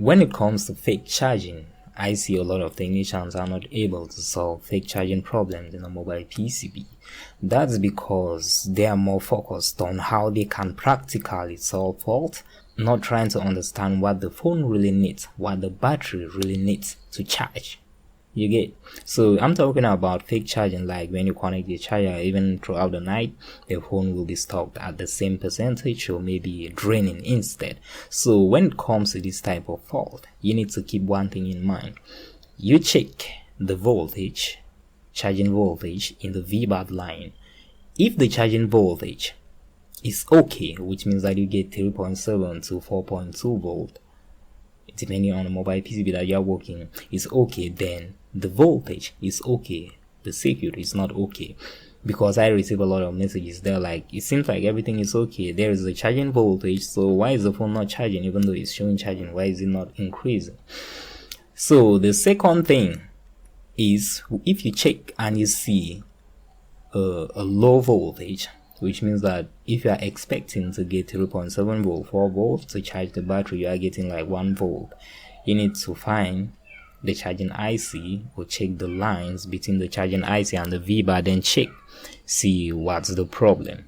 When it comes to fake charging, I see a lot of technicians are not able to solve fake charging problems in a mobile PCB. That's because they are more focused on how they can practically solve fault, not trying to understand what the phone really needs, what the battery really needs to charge. You get? So I'm talking about fake charging, like when you connect the charger, even throughout the night, the phone will be stopped at the same percentage or maybe draining instead. So when it comes to this type of fault, you need to keep one thing in mind. You check the voltage, charging voltage in the VBAT line. If the charging voltage is okay, which means that you get 3.7 to 4.2 volt, depending on the mobile PCB that you are working, is okay, then the voltage is okay, the circuit is not okay. Because I receive a lot of messages, they're like, it seems like everything is okay, there is a charging voltage, so why is the phone not charging? Even though it's showing charging, why is it not increasing? So the second thing is, if you check and you see a low voltage, which means that if you are expecting to get 3.7 volt, 4 volts to charge the battery, you are getting like 1 volt. You need to find the charging IC or check the lines between the charging IC and the VBAT, then check, see what's the problem.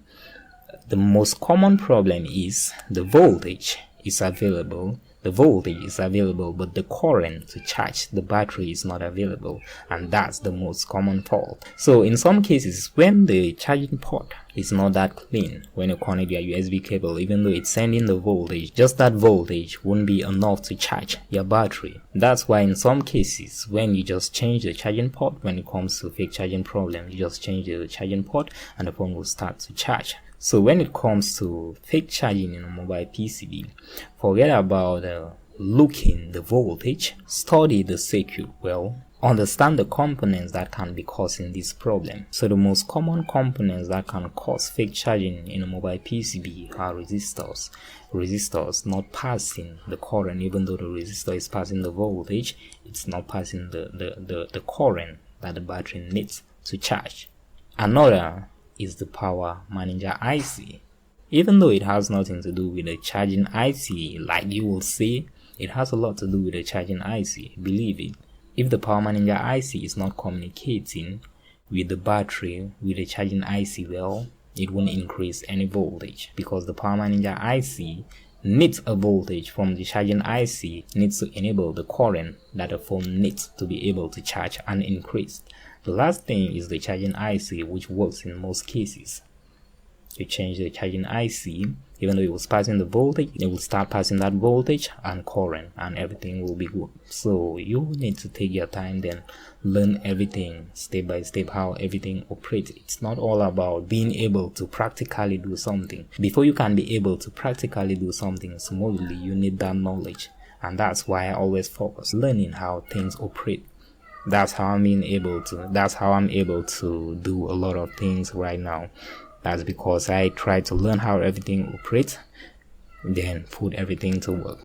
The most common problem is the voltage is available. The voltage is available, but the current to charge the battery is not available, and that's the most common fault. So in some cases, when the charging port is not that clean, when you connect your USB cable, even though it's sending the voltage, just that voltage won't be enough to charge your battery. That's why in some cases, when you just change the charging port, when it comes to fake charging problem, you just change the charging port and the phone will start to charge. So when it comes to fake charging in a mobile PCB, forget about looking the voltage, study the circuit well, understand the components that can be causing this problem. So the most common components that can cause fake charging in a mobile PCB are resistors. Resistors not passing the current, even though the resistor is passing the voltage, it's not passing the current that the battery needs to charge. Another is the power manager IC. Even though it has nothing to do with the charging IC, like you will say, it has a lot to do with the charging IC, believe it. If the power manager IC is not communicating with the battery, with the charging IC well, it won't increase any voltage, because the power manager IC needs a voltage from the charging IC, needs to enable the current that the phone needs to be able to charge and increase. The last thing is the charging IC, which works in most cases. You change the charging IC, even though it was passing the voltage, it will start passing that voltage and current, and everything will be good. So you need to take your time, then learn everything step by step, how everything operates. It's not all about being able to practically do something. Before you can be able to practically do something smoothly, you need that knowledge, and that's why I always focus learning how things operate. That's how I'm able to do a lot of things right now. That's because I try to learn how everything operates, then put everything to work.